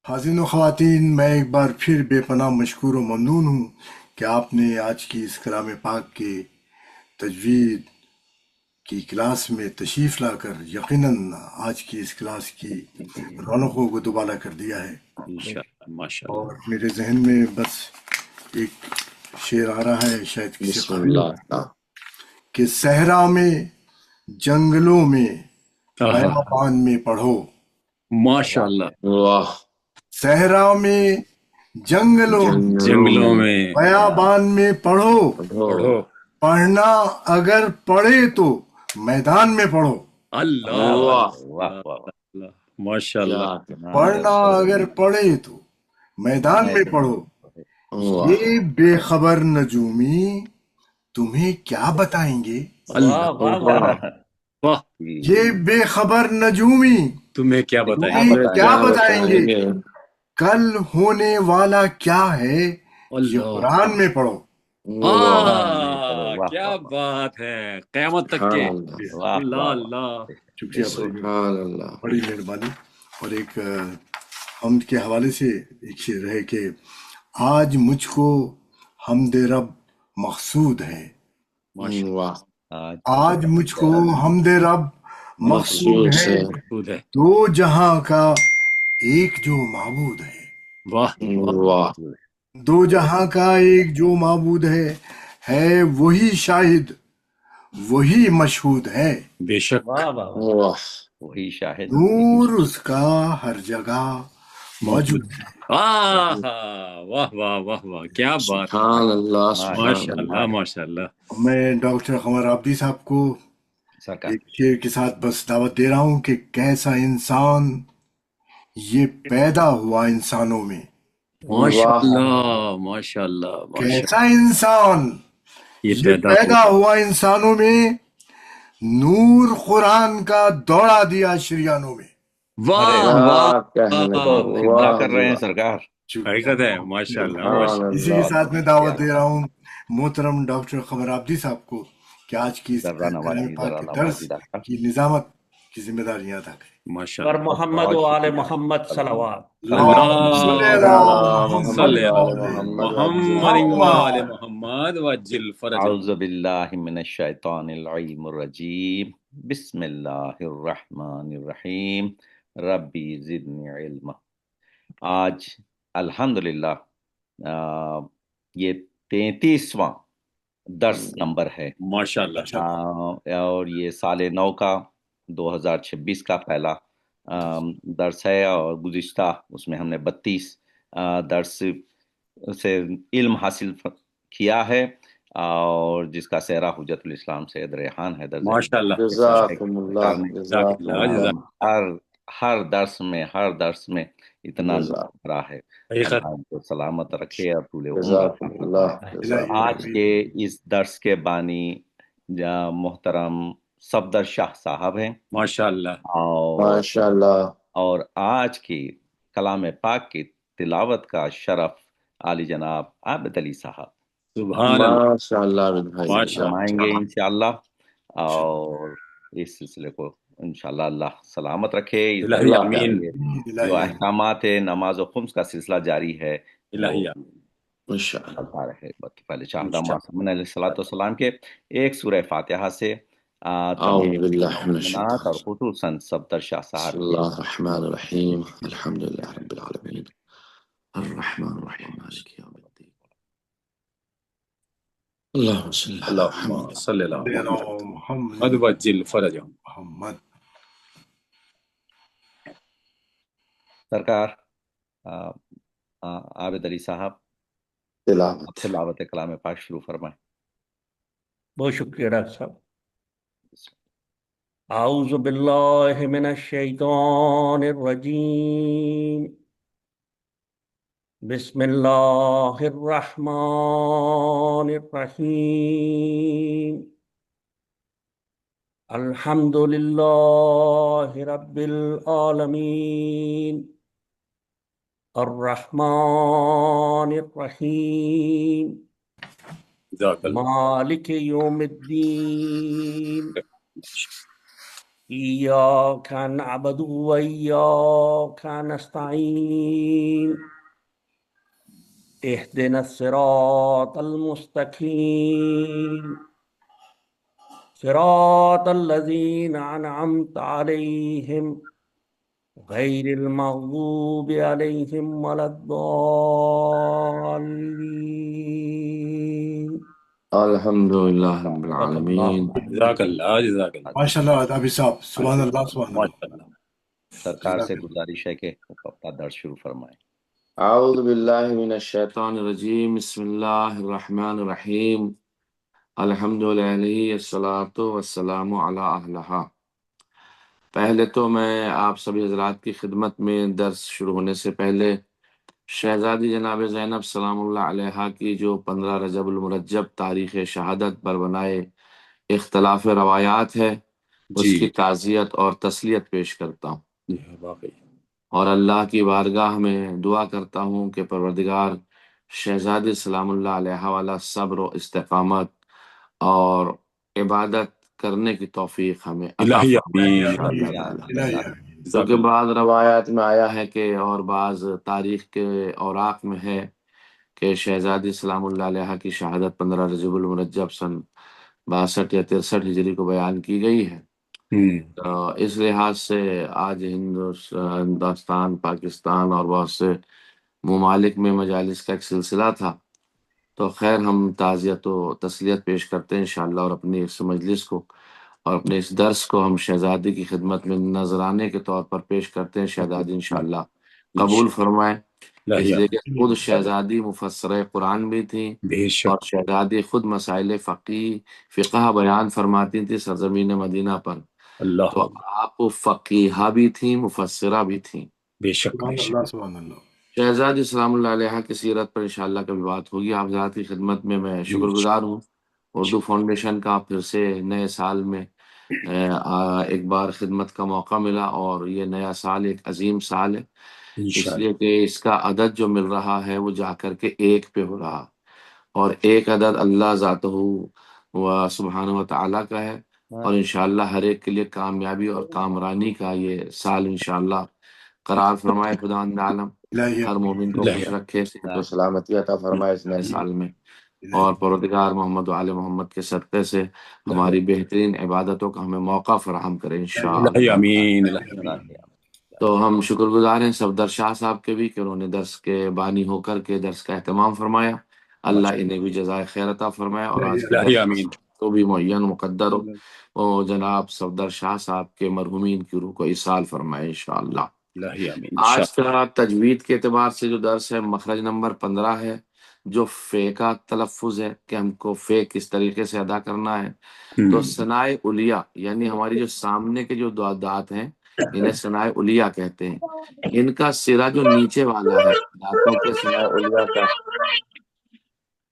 حاضرین و خواتین، میں ایک بار پھر بے پناہ مشکور و ممنون ہوں کہ آپ نے آج کی اس کلام پاک کے تجوید کی کلاس میں تشریف لا کر یقیناً آج کی اس کلاس کی رونقوں کو دوبالا کر دیا ہے۔ انشاءاللہ ماشاءاللہ۔ اور میرے ذہن میں بس ایک شعر آ رہا ہے، شاید کسی بسم قابل اللہ۔ کہ صحرا میں جنگلوں میں آہا، بیابان میں پڑھو، ماشاءاللہ، واہ، صحرا میں جنگلوں میں جنگلوں میں بیابان میں پڑھو، پڑھو۔ پڑھنا اگر پڑھے تو میدان میں پڑھو، اللہ واہ، اللہ، ماشاءاللہ۔ کیا پڑھنا اگر پڑھے تو میدان میں پڑھو، واہ، یہ بے خبر نجومی تمہیں کیا بتائیں گے، اللہ واہ، یہ بے خبر نجومی تمہیں کیا بتائیں گے؟ تمہیں کیا بتائیں گے، گے؟ کل ہونے والا کیا ہے یہ اللہ، قرآن میں پڑھو۔ کیا بات ہے، قیامت تک کے۔ اللہ اللہ، شکریہ، سبحان اللہ۔ بڑی مہربانی۔ اور ایک حمد کے حوالے سے ایک شعر ہے کہ آج مجھ کو حمد رب مقصود ہے، ماشاءاللہ، واہ، آج مجھ کو حمد رب مقصود مخصوص ہے، ہے، خود ہے، دو جہاں کا ایک جو معبود ہے، واہ، واہ، دو جہاں کا ایک جو معبود ہے وہی شاہد وہی مشہود ہے، بے شک، واہ، وہی شاہد نور اس کا ہر جگہ موجود ہے۔ آہا، واہ واہ واہ واہ، کیا بات ہے، سبحان اللہ، سبحان ماشاءاللہ اللہ۔ ماشاءاللہ۔ میں ڈاکٹر قمر عابدی صاحب کو سرکار ایک شعر کے ساتھ بس دعوت دے رہا ہوں کہ کیسا انسان یہ پیدا ہوا انسانوں میں، ماشاءاللہ ماشاءاللہ ماشاءاللہ، کیسا انسان یہ یہ پیدا ہوا انسانوں میں، نور قرآن کا دوڑا دیا شریانوں میں۔ واہ واہ، کیا کہنے کا، خدمت واہ، کر رہے ہیں سرکار۔ حقیقت ہے، ماشاءاللہ سبحان ماشاءاللہ۔ اسی کے اللہ۔ ساتھ میں دعوت دے رہا ہوں محترم ڈاکٹر قمر عابدی صاحب کو کہ آج کی اس ذرا کلام نوازی، پاک ذرا کے درس نوازی ڈاکٹر۔ کی نظامت کی ذمہ داریاں ادا کریں۔ پر ماشاءاللہ، محمد و آل محمد صلوات۔ اللہم صلی علی اللہم محمد صلی علی محمد محمد وآل محمد وجل فرج۔ اعوذ باللہ من الشیطان العلیم الرجیم، بسم اللہ الرحمن الرحیم، ربی زدنی علما۔ آج الحمدللہ یہ 33واں درس نمبر ہے، ماشاءاللہ، اور یہ سال نو کا 2026 کا پہلا درس ہے، اور گزشتہ اس میں ہم نے 32 درس سے علم حاصل کیا ہے، اور جس کا سہرا حجت الاسلام سید ریحان حیدر ماشاءاللہ، جزاکم اللہ، جزاک اللہ، جزاک ہر درس میں اتنا جزاک رہا ہے۔ حقیقت، اللہ ان کو سلامت رکھے اور طول عمر جزاکم عطا اللہ، فرمائے۔ جزاکم آج کے اس درس کے بانی محترم صفدر شاہ صاحب ہیں، ماشاءاللہ، ماشاء اللہ، اور آج کی کلام پاک کی تلاوت کا شرف عالی جناب عابد علی صاحب سبحان اللہ، ماشاء اللہ عابد بھائی، ماشاء فرمائیں گے انشاءاللہ، اور اس سلسلے کو انشاءاللہ اللہ سلامت رکھے۔ اس الہی درس آمین، کے جو احکامات نماز و خمس کا سلسلہ جاری ہے الہی وہ آمین، ماشاء اللہ۔ چلتا رہے۔ پہلے شاہدہ معصومین علیہ الصلوۃ والسلام کے ایک سورہ فاتحہ سے اعوذ باللہ من تمام اور الشیطان، خصوصاً صفدر شاہ صاحب بسم اللہ الرحمن الرحیم، الحمد للہ رب العالمین، الرحمن الرحیم، مالک یوم الدین، اللہم صلی اللہ علی اللہم محمد۔ صلی اللہ علیہ محمد محمد وجل فرجہم۔ محمد۔ سرکار عابد علی صاحب تلاوت۔ تلاوت کلام پاک شروع فرمائیں۔ بہت شکریہ ڈاکٹر صاحب۔ اعوذ باللہ من الشیطان الرجیم، بسم اللہ الرحمن الرحیم، الحمد للہ رب العالمین، الرحمن الرحیم، جزاک اللہ، مالک یوم الدین، إياك نعبد وإياك نستعين اهدنا الصراط المستقيم صراط الذين أنعمت عليهم غير المغضوب عليهم ولا الضالين الحمد للہ رب صدق الله العالمین. جزاک اللہ جزاک اللہ ماشاء اللہ ادابی صاحب سبحان اللہ سبحان اللہ. ماشاء اللہ. سرکار سے گزارش ہے کہ اپنا درس شروع فرمائیں. اعوذ باللہ من الشیطان الرجیم. بسم اللہ الرحمن الرحیم. الحمد للہ الصلاۃ والسلام علی اہلہا. پہلے تو میں آپ سبھی حضرات کی خدمت میں درس شروع ہونے سے پہلے شہزادی جناب زینب سلام اللہ علیہا کی جو 15 رجب المرجب تاریخ شہادت پر بنائے اختلاف روایات ہے اس جی کی تعزیت اور تسلیت پیش کرتا ہوں، واقعی اور اللہ کی بارگاہ میں دعا کرتا ہوں کہ پروردگار شہزادی سلام اللہ علیہ والا صبر و استقامت اور عبادت کرنے کی توفیق ہمیں عطا الہی فرمائے آمین. انشاءاللہ تعالی. الہی جزاک کیونکہ اللہ. بعض روایات میں آیا ہے کہ اور بعض تاریخ کے اوراق میں ہے کہ شہزادی سلام اللہ علیہ کی شہادت 15 رجب المرجب سن 62 یا 63 ہجری کو بیان کی گئی ہے. تو اس لحاظ سے آج ہندوستان، پاکستان اور بہت سے ممالک میں مجالس کا ایک سلسلہ تھا. تو خیر ہم تعزیت و تسلیت پیش کرتے ہیں انشاءاللہ، اور اپنی اس مجلس کو اور اپنے اس درس کو ہم شہزادی کی خدمت میں نذرانے کے طور پر پیش کرتے ہیں. شہزادی انشاءاللہ قبول فرمائیں، اس لیے کہ خود شہزادی مفسرہ قرآن بھی تھیں بے شک اور شہزادی خود مسائل فقہ بیان فرماتی تھی سرزمین مدینہ پر. اللہ تو آپ فقیہہ بھی تھیں، مفسرہ بھی تھیں. بے شک سبحان اللہ سبحان اللہ. شہزادی سلام اللہ علیہ کی سیرت پر انشاءاللہ کبھی بات ہوگی. آپ حضرات کی خدمت میں میں شکر گزار ہوں. اردو فاؤنڈیشن کا پھر سے نئے سال میں ایک بار خدمت کا موقع ملا، اور یہ نیا سال ایک عظیم سال ہے، اس انشاءاللہ. لیے کہ اس کا عدد جو مل رہا ہے وہ جا کر کے 1 پہ ہو رہا، اور ایک عدد اللہ ذاتہ و سبحانہ و تعالیٰ کا ہے. اور انشاءاللہ ہر ایک کے لیے کامیابی اور کامرانی کا یہ سال انشاءاللہ قرار فرمائے خدا عالم. الہی ہر مومن کو الہی خوش رکھے، صحت و سلامتی عطا فرمائے اس نئے سال میں، الہی. اور پروردگار محمد و آل محمد کے صدقے سے ہماری بہترین عبادتوں کا ہمیں موقع فراہم کرے الہی انشاءاللہ. آمین. الہی آمین. تو ہم شکر گزار ہیں صفدر شاہ صاحب کے بھی کہ انہوں نے درس کے بانی ہو کر کے درس کا اہتمام فرمایا. اللہ انہیں بھی جزائے خیر عطا فرمائے، اور آج کے الہی درس آمین. کو بھی معین مقدر ہو وہ جناب صفدر شاہ صاحب کے مرحومین کی روح کو ایصال فرمائے انشاءاللہ. الہی آمین. آج کا تجوید کے اعتبار سے جو درس ہے مخرج نمبر 15 ہے، جو فے کا تلفظ ہے کہ ہم کو فے کس طریقے سے ادا کرنا ہے. تو ثنائے علیہ یعنی ہماری جو سامنے کے جو دانت ہیں انہیں ثنائے علیہ کہتے ہیں. ان کا سرا جو نیچے والا ہے، دانتوں کے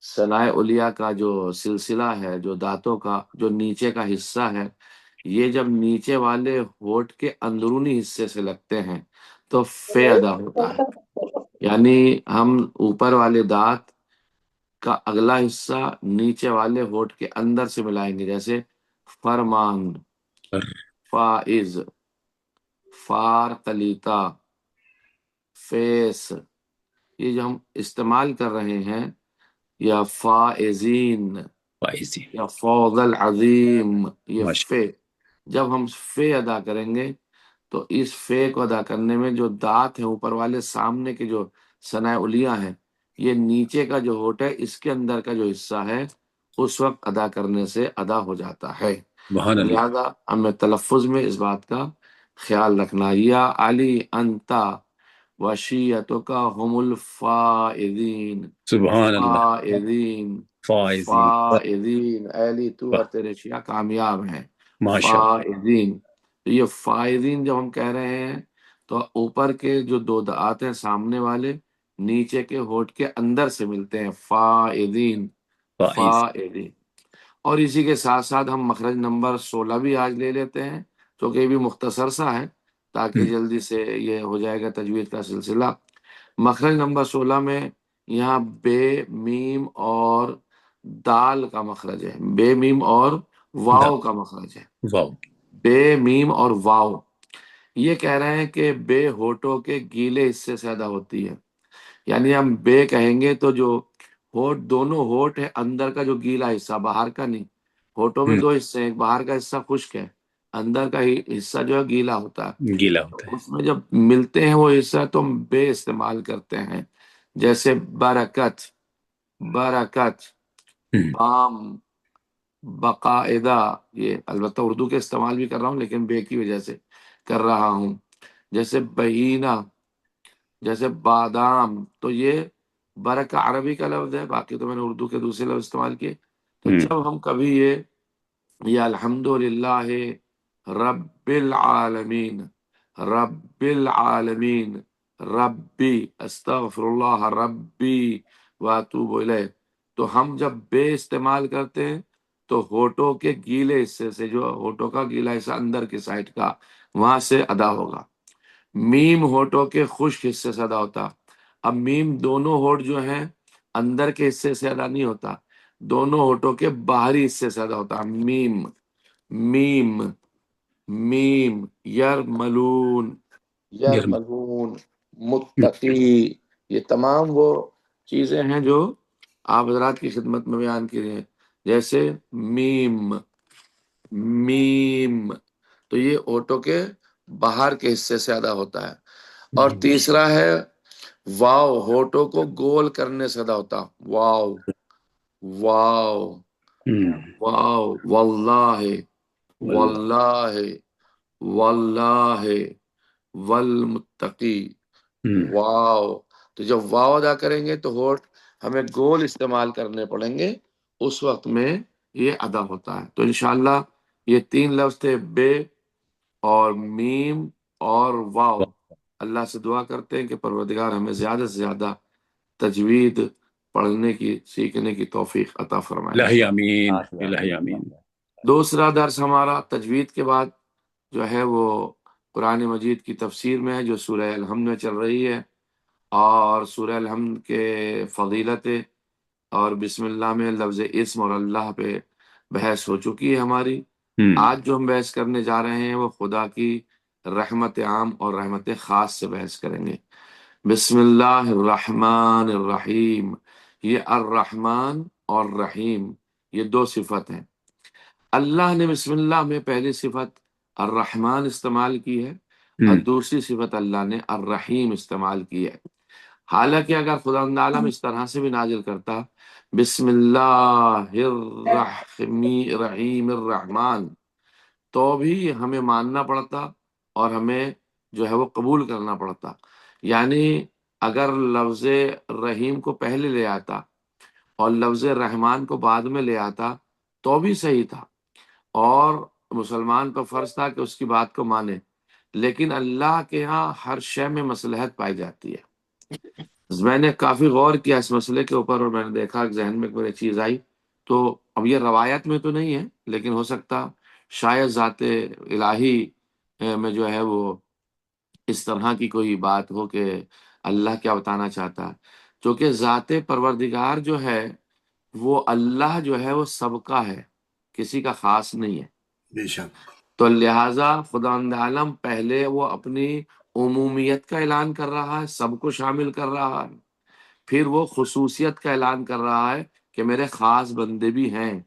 ثنائے علیہ کا جو سلسلہ ہے، جو دانتوں کا جو نیچے کا حصہ ہے، یہ جب نیچے والے ہونٹ کے اندرونی حصے سے لگتے ہیں تو فے ادا ہوتا ہے. یعنی ہم اوپر والے دانت کا اگلا حصہ نیچے والے ہونٹ کے اندر سے ملائیں گے، جیسے فرمان، فائز، فار قلیتا، فیس. یہ جو ہم استعمال کر رہے ہیں، یا فائزین فائزین. یا فوز العظیم، یہ ماشاء فے. جب ہم فے ادا کریں گے تو اس فے کو ادا کرنے میں جو دانت ہیں اوپر والے سامنے کے جو ثنائے علیہ ہیں، یہ نیچے کا جو ہونٹ ہے اس کے اندر کا جو حصہ ہے اس وقت ادا کرنے سے ادا ہو جاتا ہے. سبحان اللہ. لہذا ہمیں تلفظ میں اس بات کا خیال رکھنا. یا علی انتا وشیتک هم الفائزین، سبحان اللہ. فائزین، فائزین. فائزین، اے علی تو اور تیرے شیعہ کامیاب ہیں. ماشاء اللہ. فائزین. تو یہ فائزین جب ہم کہہ رہے ہیں تو اوپر کے جو 2 دانت ہیں سامنے والے نیچے کے ہونٹ کے اندر سے ملتے ہیں، فائزین، فائز. فائزین. اور اسی کے ساتھ ساتھ ہم مخرج نمبر 16 بھی آج لے لیتے ہیں، کیونکہ یہ بھی مختصر سا ہے تاکہ جلدی سے یہ ہو جائے گا تجوید کا سلسلہ. مخرج نمبر 16 میں یہاں بے، میم اور دال کا مخرج ہے، بے، میم اور واؤ کا مخرج ہے. واو. بے، میم اور واو، یہ کہہ رہے ہیں کہ بے ہونٹوں کے گیلے حصے سے ادا ہوتی ہے. یعنی ہم بے کہیں گے تو جو ہونٹ، دونوں ہونٹ ہے، اندر کا جو گیلا حصہ، باہر کا نہیں. ہونٹوں میں دو حصے ہیں، ایک باہر کا حصہ خشک ہے، اندر کا حصہ جو ہے گیلا ہوتا ہے. گیلا ہوتا ہے. اس میں جب ملتے ہیں وہ حصہ تو ہم بے استعمال کرتے ہیں. جیسے برکت، برکت، بام، باقاعدہ. یہ البتہ اردو کے استعمال بھی کر رہا ہوں لیکن بے کی وجہ سے کر رہا ہوں. جیسے بہینہ، جیسے بادام. تو یہ برک عربی کا لفظ ہے، باقی تو میں نے اردو کے دوسرے لفظ استعمال کیے. تو جب ہم کبھی یہ الحمدللہ رب العالمین، رب العالمین، ربی استغفر اللہ ربی واتوب الیہ، تو ہم جب بے استعمال کرتے ہیں تو ہونٹوں کے گیلے حصے سے، جو ہونٹوں کا گیلا حصہ اندر کی سائڈ کا، وہاں سے ادا ہوگا. میم ہونٹوں کے خشک حصے سے ادا ہوتا. اب میم دونوں ہونٹ جو ہیں اندر کے حصے سے ادا نہیں ہوتا، دونوں ہونٹوں کے باہری حصے سے ادا ہوتا. میم، میم، میم. یرملون، یرملون، متقی. یہ تمام وہ چیزیں ہیں جو آپ حضرات کی خدمت میں بیان کی رہے ہیں. جیسے میم، میم، تو یہ ہونٹوں کے باہر کے حصے سے ادا ہوتا ہے. اور تیسرا ہے واو، ہونٹوں کو گول کرنے سے ادا ہوتا. واو، واو، واو، واللہ، واللہ، واللہ، والمتقی. واو. تو جب واو ادا کریں گے تو ہونٹ ہمیں گول استعمال کرنے پڑیں گے، اس وقت میں یہ ادا ہوتا ہے. تو انشاءاللہ یہ 3 لفظ تھے، بے اور میم اور واو. اللہ سے دعا کرتے ہیں کہ پروردگار ہمیں زیادہ سے زیادہ تجوید پڑھنے کی، سیکھنے کی توفیق عطا فرمائے. الہی آمین، الہی آمین. دوسرا درس ہمارا تجوید کے بعد جو ہے وہ قرآن مجید کی تفسیر میں ہے، جو سورہ الحمد میں چل رہی ہے. اور سورہ الحمد کے فضیلت اور بسم اللہ میں لفظ اسم اور اللہ پہ بحث ہو چکی ہے ہماری. آج جو ہم بحث کرنے جا رہے ہیں وہ خدا کی رحمت عام اور رحمت خاص سے بحث کریں گے. بسم اللہ الرحمن الرحیم. یہ الرحمن اور رحیم یہ 2 صفت ہیں. اللہ نے بسم اللہ میں پہلی صفت الرحمن استعمال کی ہے اور دوسری صفت اللہ نے الرحیم استعمال کی ہے. حالانکہ اگر خدا عالم اس طرح سے بھی نازل کرتا بسم اللہ الرحیم الرحمن، تو بھی ہمیں ماننا پڑتا اور ہمیں جو ہے وہ قبول کرنا پڑتا. یعنی اگر لفظ رحیم کو پہلے لے آتا اور لفظ رحمان کو بعد میں لے آتا تو بھی صحیح تھا، اور مسلمان پر فرض تھا کہ اس کی بات کو مانے. لیکن اللہ کے ہاں ہر شے میں مصلحت پائی جاتی ہے. میں نے کافی غور کیا اس مسئلے کے اوپر اور میں نے دیکھا کہ ذہن میں کوئی چیز آئی. تو اب یہ روایت میں تو نہیں ہے لیکن ہو سکتا شاید ذات الہی میں جو ہے وہ اس طرح کی کوئی بات ہو کہ اللہ کیا بتانا چاہتا ہے. کیونکہ ذات پروردگار جو ہے وہ اللہ جو ہے وہ سب کا ہے، کسی کا خاص نہیں ہے. بے شک. تو لہٰذا خدا عالم پہلے وہ اپنی عمومیت کا اعلان کر رہا ہے، سب کو شامل کر رہا ہے، پھر وہ خصوصیت کا اعلان کر رہا ہے کہ میرے خاص بندے بھی ہیں.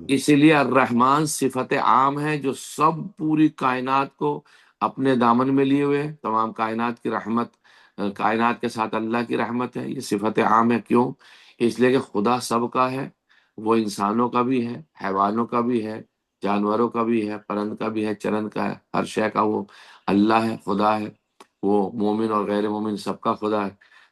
اسی لیے الرحمن صفت عام ہے جو سب پوری کائنات کو اپنے دامن میں لیے ہوئے، تمام کائنات کی رحمت، کائنات کے ساتھ اللہ کی رحمت ہے. یہ صفت عام ہے. کیوں؟ اس لیے کہ خدا سب کا ہے، وہ انسانوں کا بھی ہے، حیوانوں کا بھی ہے، جانوروں کا بھی ہے، پرند کا بھی ہے، چرند کا ہے، ہر شے کا وہ اللہ ہے، خدا ہے. وہ مومن اور غیر مومن سب کا خدا ہے.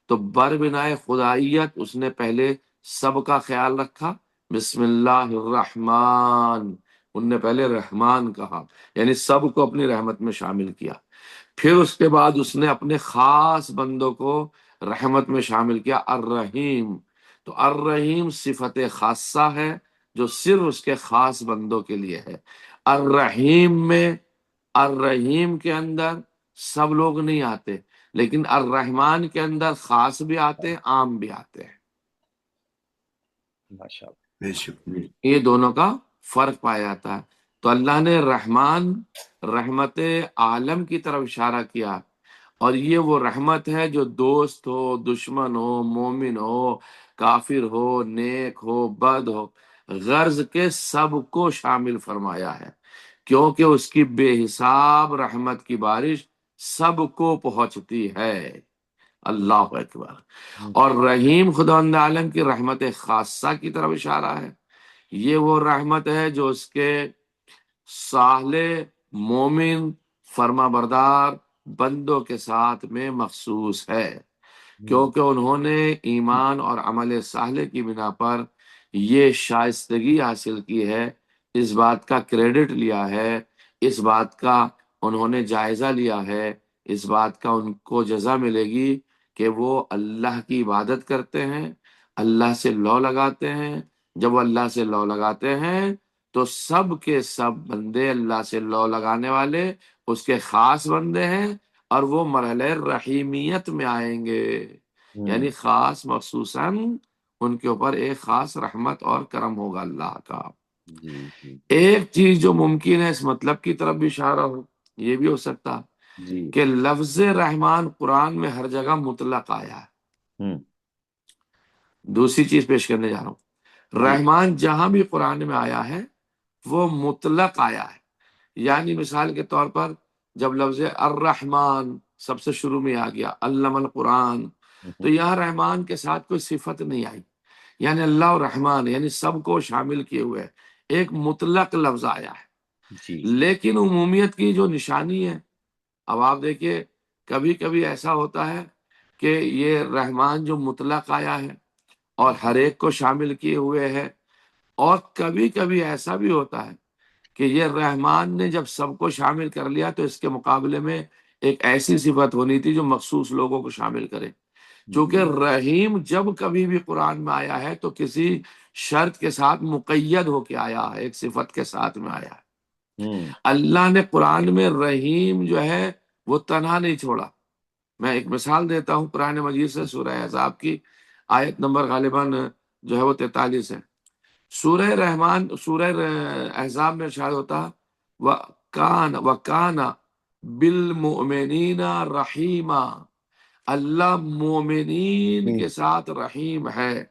تو بربنائے خدائیت اس نے پہلے سب کا خیال رکھا. بسم اللہ الرحمن، ان نے پہلے رحمان کہا، یعنی سب کو اپنی رحمت میں شامل کیا. پھر اس کے بعد اس نے اپنے خاص بندوں کو رحمت میں شامل کیا، الرحیم. تو الرحیم صفت خاصہ ہے جو صرف اس کے خاص بندوں کے لیے ہے. الرحیم میں، الرحیم کے اندر سب لوگ نہیں آتے، لیکن الرحمن کے اندر خاص بھی آتے ہیں، عام بھی آتے ہیں. ماشاءاللہ. بے شک. یہ دونوں کا فرق پایا جاتا ہے. تو اللہ نے رحمان رحمت عالم کی طرف اشارہ کیا، اور یہ وہ رحمت ہے جو دوست ہو، دشمن ہو، مومن ہو، کافر ہو، نیک ہو، بد ہو، غرض کے سب کو شامل فرمایا ہے، کیونکہ اس کی بے حساب رحمت کی بارش سب کو پہنچتی ہے۔ اللہ اکبر۔ اور رحیم خداوند عالم کی رحمت خاصہ کی طرف اشارہ ہے، یہ وہ رحمت ہے جو اس کے صالح، مومن، فرما بردار بندوں کے ساتھ میں مخصوص ہے، کیونکہ انہوں نے ایمان اور عمل صالح کی بنا پر یہ شائستگی حاصل کی ہے، اس بات کا کریڈٹ لیا ہے، اس بات کا انہوں نے جائزہ لیا ہے، اس بات کا ان کو جزا ملے گی کہ وہ اللہ کی عبادت کرتے ہیں، اللہ سے لو لگاتے ہیں۔ جب وہ اللہ سے لو لگاتے ہیں تو سب کے سب بندے اللہ سے لو لگانے والے اس کے خاص بندے ہیں، اور وہ مرحلہ رحیمیت میں آئیں گے، یعنی خاص مخصوصاً ان کے اوپر ایک خاص رحمت اور کرم ہوگا اللہ کا۔ ایک چیز جو ممکن ہے اس مطلب کی طرف بھی اشارہ ہو، یہ بھی ہو سکتا کہ لفظ رحمان قرآن میں ہر جگہ مطلق آیا ہے۔ دوسری چیز پیش کرنے جا رہا ہوں، رحمان جہاں بھی قرآن میں آیا ہے وہ مطلق آیا ہے، یعنی مثال کے طور پر جب لفظ الرحمن سب سے شروع میں آ گیا، علم القرآن، تو یہاں رحمان کے ساتھ کوئی صفت نہیں آئی، یعنی اللہ اور رحمان یعنی سب کو شامل کیے ہوئے ایک مطلق لفظ آیا ہے۔ لیکن عمومیت کی جو نشانی ہے، اب آپ دیکھیے کبھی کبھی ایسا ہوتا ہے کہ یہ رحمان جو مطلق آیا ہے اور ہر ایک کو شامل کیے ہوئے ہے، اور کبھی کبھی ایسا بھی ہوتا ہے کہ یہ رحمان نے جب سب کو شامل کر لیا تو اس کے مقابلے میں ایک ایسی صفت ہونی تھی جو مخصوص لوگوں کو شامل کرے، چونکہ رحیم جب کبھی بھی قرآن میں آیا ہے تو کسی شرط کے ساتھ مقید ہو کے آیا ہے، ایک صفت کے ساتھ میں آیا ہے۔ اللہ نے قرآن میں رحیم جو ہے وہ تنہا نہیں چھوڑا۔ میں ایک مثال دیتا ہوں قرآن مجید سے، سورہ احزاب کی آیت نمبر غالباً جو ہے وہ 43 ہے۔ سورہ رحمان، سورہ احزاب میں ارشاد ہوتا وَكَانَ بِالْمُؤْمِنِينَ رَحِيمًا، اللہ مومنین کے ساتھ رحیم ہے،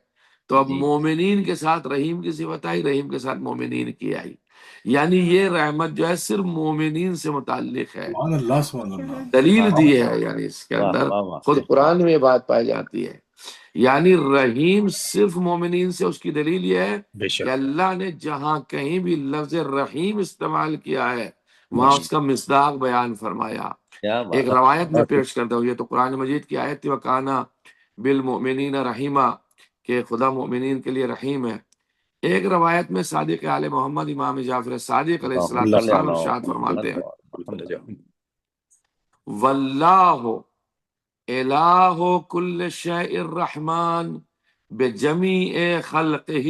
تو اب مومنین کے ساتھ رحیم کی صفت آئی، رحیم کے ساتھ مومنین کی آئی، یعنی یہ رحمت جو ہے صرف مومنین سے متعلق ہے۔ سبحان اللہ، سبحان اللہ۔ دلیل دی ہے، یعنی اس کے اندر خود قرآن میں یہ بات پائی جاتی ہے، یعنی رحیم صرف مومنین سے، اس کی دلیل یہ ہے کہ اللہ نے جہاں کہیں بھی لفظ رحیم استعمال کیا ہے وہاں اس کا مصداق بیان فرمایا۔ ایک روایت میں پیش کرتا ہوں، یہ تو قرآن مجید کی آیت تھی، وَكَانَ بِالْمُؤْمِنِينَ رَحِيمًا، کہ خدا مومنین کے لیے رحیم ہے۔ ایک روایت میں صادق آل محمد امام جعفر صادق علیہ السلام ارشاد فرماتے ہیں واللہ الہ کل شیء الرحمن بجمیع خلقہ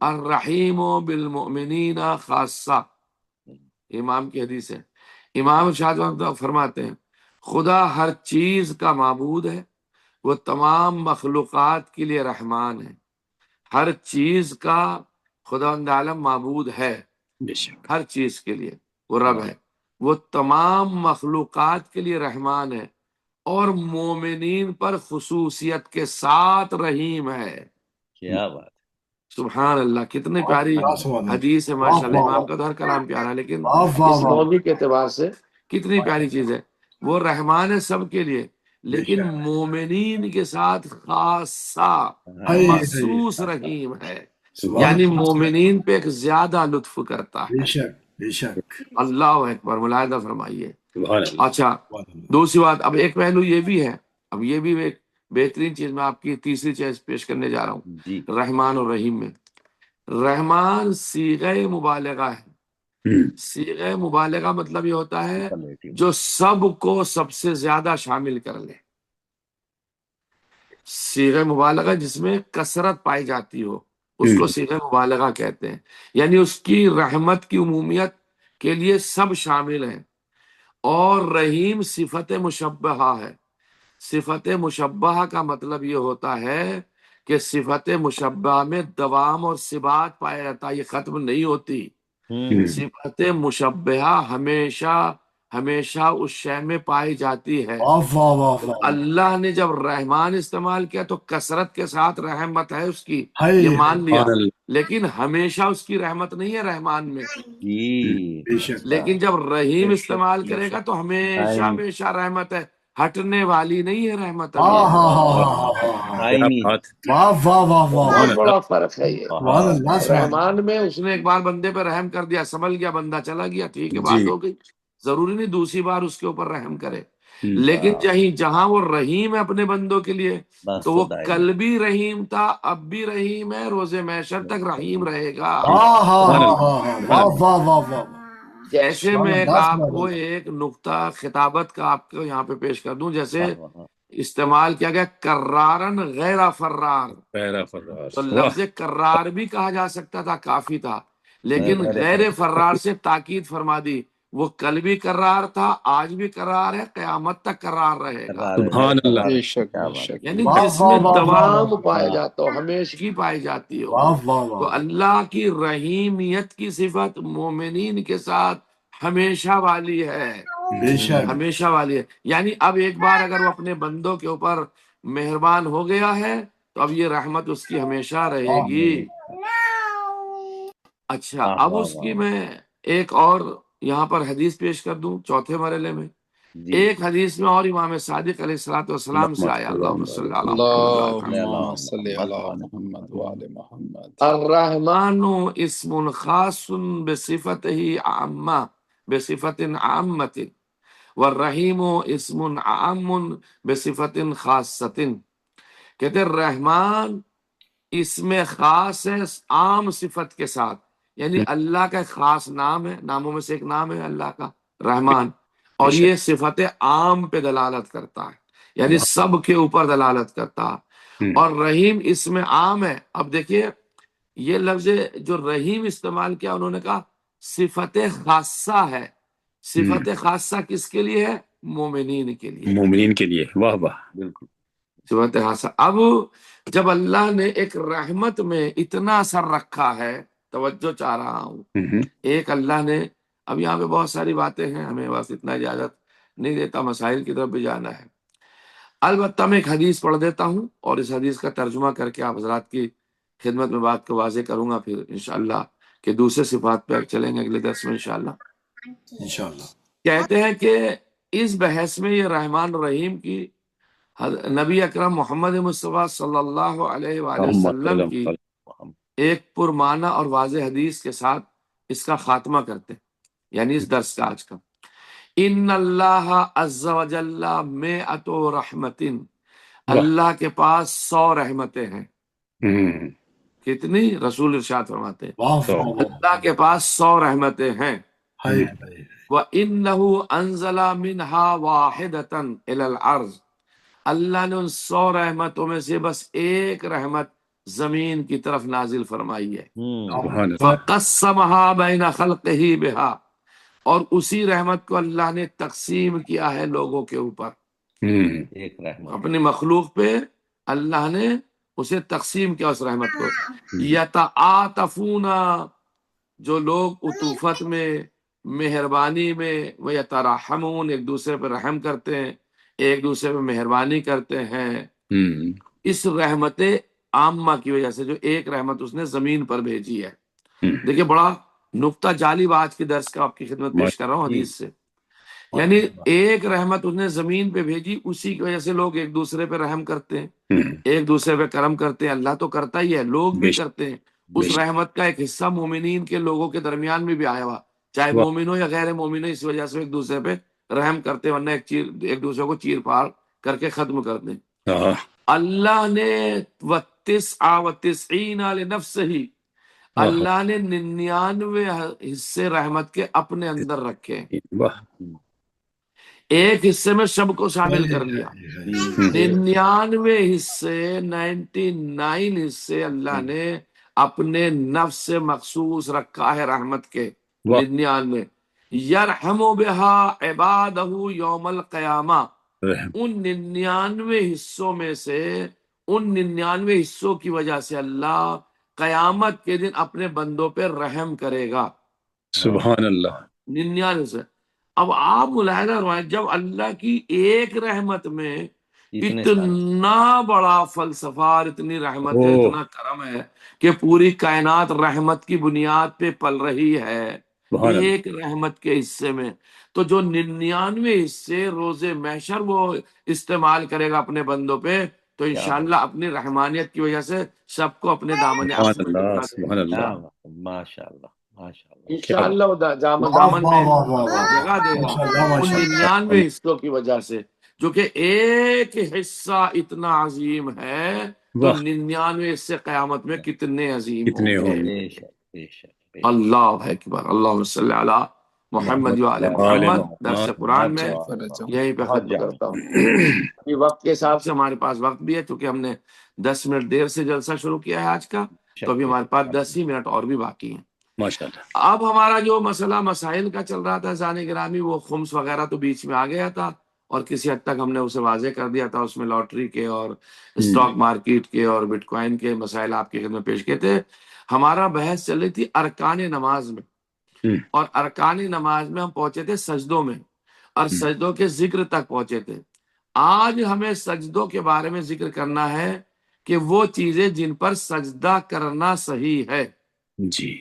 الرحیم بالمؤمنین خاصہ۔ امام کی حدیث ہے، امام ارشاد فرماتے ہیں خدا ہر چیز کا معبود ہے، وہ تمام مخلوقات کے لیے رحمان ہے۔ ہر چیز کا خداوند عالم معبود ہے، ہر چیز کے لیے وہ رب ہے، وہ تمام مخلوقات کے لیے رحمان ہے، اور مومنین پر خصوصیت کے ساتھ رحیم ہے۔ کیا بات، سبحان اللہ، کتنی پیاری حدیث ہے، ماشاء اللہ، امام کا تو ہر کلام پیارا ہے، لیکن اس موضوع کے اعتبار سے کتنی پیاری چیز ہے۔ وہ رحمان ہے سب کے لیے، لیکن مومنین کے ساتھ خاصہ مخصوص رحیم ہے، یعنی مومنین پہ ایک زیادہ لطف کرتا ہے۔ بے شک، بے شک۔ اللہ اکبر، ملاحظہ فرمائیے۔ اچھا، دوسری بات، اب ایک پہلو یہ بھی ہے، اب یہ بھی ایک بہترین چیز میں آپ کی تیسری چیز پیش کرنے جا رہا ہوں رحمان اور رحیم میں۔ رحمان صیغہ مبالغہ ہے، صیغہ مبالغہ مطلب یہ ہوتا ہے جو سب کو سب سے زیادہ شامل کر لے، صیغہ مبالغہ جس میں کثرت پائی جاتی ہو اس کو صیغہ مبالغہ کہتے ہیں، یعنی اس کی رحمت کی عمومیت کے لیے سب شامل ہیں۔ اور رحیم صفت مشبہہ ہے، صفت مشبہہ کا مطلب یہ ہوتا ہے کہ صفت مشبہہ میں دوام اور ثبات پایا جاتا ہے، یہ ختم نہیں ہوتی۔ صفت مشبہہ ہمیشہ اس شے میں پائی جاتی ہے. واہ واہ واہ واہ. اللہ نے جب رحمان استعمال کیا تو کثرت کے ساتھ رحمت ہے اس کی، ہائے یہ مان لیا، سبحان اللہ. لیکن ہمیشہ اس کی رحمت نہیں ہے رحمان میں. جی بے شک. لیکن جب رحیم بے شک، استعمال بے کرے گا شک. تو ہمیشہ دائمی. ہمیشہ رحمت ہے، ہٹنے والی نہیں ہے رحمت ہاں اللہ. ہاں ہاں ہاں ہاں ہاں. کیا دائمی. بات. واہ واہ واہ واہ. بہت بڑا فرق ہے یہ. سبحان اللہ سبحان اللہ. رحمان میں اس نے ایک بار بندے پہ رحم کر دیا، سنبھل گیا، بندہ چلا گیا، ٹھیک ہے، جی. بات ہو گئی. ضروری نہیں دوسری بار اس کے اوپر رحم کرے. ہم. لیکن جہاں وہ رحیم ہے اپنے بندوں کے لیے، بس تو تو وہ دائمی. کل بھی رحیم تھا، اب بھی رحیم ہے، روز محشر تک رحیم رہے گا. ہاں ہاں سبحان ہاں اللہ. ہاں ہاں. سبحان واہ اللہ. واہ واہ واہ. جیسے سبحان میں اللہ آپ سبحان کو اللہ. ایک نقطہ خطابت کا آپ کو یہاں پہ پیش کر دوں، جیسے واہ واہ واہ. استعمال کیا گیا کرارن غیر فرار. پیرا فرار. تو واہ. لفظ کرار بھی کہا جا سکتا تھا، کافی تھا، لیکن غیر غیر فرار سے تاکید فرما دی. وہ کل بھی کرار تھا، آج بھی کرار ہے، قیامت تک کرار رہے گا. سبحان اللہ. بے شک کیا بے بات. شک. یعنی واہ جس واہ میں واہ واہ دوام واہ. پایا جاتا ہو، ہمیشگی پائی جاتی ہو. واہ واہ تو واہ. اللہ کی رحیمیت کی صفت مومنین کے ساتھ ہمیشہ والی ہے، بے شک. ہمیشہ والی ہے. یعنی اب ایک بار اگر وہ اپنے بندوں کے اوپر مہربان ہو گیا ہے تو اب یہ رحمت اس کی ہمیشہ رہے گی. اچھا، واہ اب واہ اس کی واہ. میں ایک اور یہاں پر حدیث پیش کر دوں چوتھے مرحلے میں. جی. ایک حدیث میں اور امام صادق علیہ الصلوۃ والسلام سے آیا، اللہم صلی علی محمد وعلی محمد. اللہم صلی علی محمد وعلی محمد. الرحمن اسم خاص بصفته عامہ بصفت عامۃ، والرحیم اسم عام بصفت خاصۃ. کہتے ہیں رحمان اسم خاص ہے عام صفت کے ساتھ، یعنی اللہ کا ایک خاص نام ہے، ناموں میں سے ایک نام ہے اللہ کا رحمان، اور یہ صفت عام پہ دلالت کرتا ہے، یعنی سب کے اوپر دلالت کرتا ہے. اور رحیم اسم عام ہے. اب دیکھیے یہ لفظ جو رحیم استعمال کیا، انہوں نے کہا صفت خاصہ ہے. صفت خاصہ کس کے لیے ہے؟ مومنین کے لیے، مومنین کے لیے. واہ واہ. بالکل. صفت خاصہ. اب جب اللہ نے ایک رحمت میں اتنا اثر رکھا ہے، توجہ چاہ رہا ہوں، ایک اللہ نے، اب یہاں پہ بہت ساری باتیں ہیں، ہمیں بس اتنا اجازت نہیں دیتا، مسائل کی طرف بھی جانا ہے. البتہ میں ایک حدیث پڑھ دیتا ہوں اور اس حدیث کا ترجمہ کر کے آپ حضرات کی خدمت میں بات کو واضح کروں گا، پھر انشاءاللہ کہ دوسرے صفات پہ چلیں گے اگلے درس میں انشاءاللہ. انشاءاللہ. کہتے ہیں کہ اس بحث میں یہ رحمان رحیم کی نبی اکرم محمد مصطفیٰ صلی اللہ علیہ وآلہ وسلم کی ایک پرمعنی اور واضح حدیث کے ساتھ اس کا خاتمہ کرتے ہیں، یعنی اس درس کا آج کا. ان اللہ عز وجل مئۃ رحمت، اللہ کے پاس 100 رحمتیں ہیں. کتنی؟ رسول ارشاد فرماتے ہیں واہ واہ واہ. اللہ کے پاس 100 رحمتیں ہیں. ہائے ہائے. وَإِنَّهُ أَنزَلَ مِنْهَا وَاحِدَةً إِلَى الْأَرْضِ، اللہ نے ان 100 رحمتوں میں سے بس ایک رحمت زمین کی طرف نازل فرمائی ہے. فَقَسَّمَهَا بَيْنَ خَلْقِهِ بِهَا، اور اسی رحمت کو اللہ نے تقسیم کیا ہے لوگوں کے اوپر، ایک رحمت. اپنی مخلوق پہ اللہ نے اسے تقسیم کیا اس رحمت کو. یتعاطفون، جو لوگ عطوفت میں، مہربانی میں، ویتراحمون، ایک دوسرے پہ رحم کرتے ہیں، ایک دوسرے پہ مہربانی کرتے ہیں، اس رحمت عامہ کی وجہ سے جو ایک رحمت اس نے زمین پر بھیجی ہے. دیکھیں بڑا نقطہ جالب آج کے درس کا آپ کی خدمت پیش کر رہا ہوں حدیث سے. یعنی ایک رحمت اس نے زمین پہ بھیجی، اسی کی وجہ سے لوگ ایک دوسرے پہ رحم کرتے ہیں، ایک دوسرے پہ کرم کرتے ہیں. اللہ تو کرتا ہی ہے، لوگ بھی کرتے ہیں. اس رحمت کا ایک حصہ مومنین کے لوگوں کے درمیان میں بھی آیا ہوا، چاہے مومن ہو یا غیر مومن ہو، اس وجہ سے ایک دوسرے پہ رحم کرتے، ورنہ ایک دوسرے کو چیر پھاڑ کر کے ختم کر دیں. اللہ نے وَتِسْعِينَ لِنَفْسِهِ، اللہ نے 99 حصے رحمت کے اپنے اندر رکھے. ایک حصے میں سب کو شامل کر لیا. 99 حصے، 99 حصے اللہ نے اپنے نفس سے مخصوص رکھا ہے رحمت کے. 99 یرحم بہا عبادہ یوم القیامہ، ان 99 حصوں میں سے، ان 99 حصوں کی وجہ سے اللہ قیامت کے دن اپنے بندوں پہ رحم کرے گا. سبحان اللہ 99 سے. اب آپ ملاحظہ فرمائیں جب اللہ کی ایک رحمت میں اتنے سارے اتنا بڑا فلسفہ اور اتنی رحمت ہے، اوہ اتنا کرم ہے کہ پوری کائنات رحمت کی بنیاد پہ پل رہی ہے سبحان اللہ ایک رحمت کے حصے میں، تو جو 99 حصے روز محشر وہ استعمال کرے گا اپنے بندوں پہ، تو کیا بات انشاءاللہ اپنی رحمانیت کی وجہ سے سب کو اپنے دامن سبحان عفو میں اللہ لپٹا دے گا سبحان کیا اللہ بات ماشاء اللہ ماشاء اللہ کیا بات انشاءاللہ وہ واہ دامن واہ میں واہ واہ واہ جگہ دے گا ماشاء اللہ ان ماشاء اللہ 99 حصوں کی وجہ سے، جو کہ ایک حصہ اتنا عظیم ہے تو واہ 99 حصے قیامت میں کتنے عظیم کتنے ہوں گے. ہوں گے بے شک بے شک بے شک اللہ اکبر. اللہم صلی علی محمد و آل آل محمد. محمد درس بہت قرآن میں بہت فرجم یہیں پہ بہت ختم جامع کرتا ہوں. ابھی وقت کے حساب سے ہمارے پاس وقت بھی ہے چونکہ ہم نے 10 منٹ دیر سے جلسہ شروع کیا ہے آج کا، تو ابھی شک ہمارے پاس 10 ہی منٹ اور بھی باقی ہیں. ماشاء اللہ اب ہمارا جو مسئلہ مسائل کا چل رہا تھا ذہن گرامی، وہ خمس وغیرہ تو بیچ میں آ گیا تھا اور کسی حد تک ہم نے اسے واضح کر دیا تھا. اس میں لاٹری کے اور اسٹاک مارکیٹ کے اور بٹ کوائن کے مسائل آپ کی خدمت پیش کیے تھے. ہمارا بحث چل رہی تھی ارکان نماز میں، اور ارکان نماز میں ہم پہنچے تھے سجدوں میں، اور سجدوں کے ذکر تک پہنچے تھے. آج ہمیں سجدوں کے بارے میں ذکر کرنا ہے کہ وہ چیزیں جن پر سجدہ کرنا صحیح ہے. جی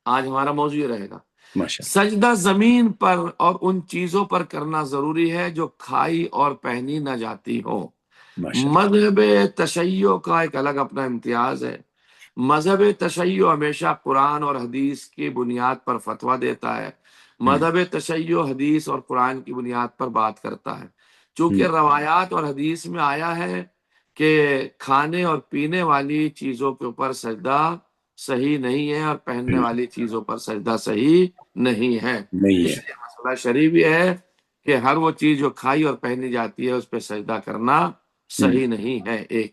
آج ہمارا موضوع یہ رہے گا. ماشاء سجدہ زمین پر اور ان چیزوں پر کرنا ضروری ہے جو کھائی اور پہنی نہ جاتی ہو. اللہ ماشاء مذہب تشیع کا ایک الگ اپنا امتیاز ہے. مذہب تشیع ہمیشہ قرآن اور حدیث کی بنیاد پر فتویٰ دیتا ہے. مذہب تشیع حدیث اور قرآن کی بنیاد پر بات کرتا ہے. چونکہ روایات اور حدیث میں آیا ہے کہ کھانے اور پینے والی چیزوں کے اوپر سجدہ صحیح نہیں ہے اور پہننے والی چیزوں پر سجدہ صحیح نہیں ہے. نہیں اس ہے لیے مسئلہ شریع بھی ہے کہ ہر وہ چیز جو کھائی اور پہنی جاتی ہے اس پہ سجدہ کرنا صحیح نہیں ہے. ایک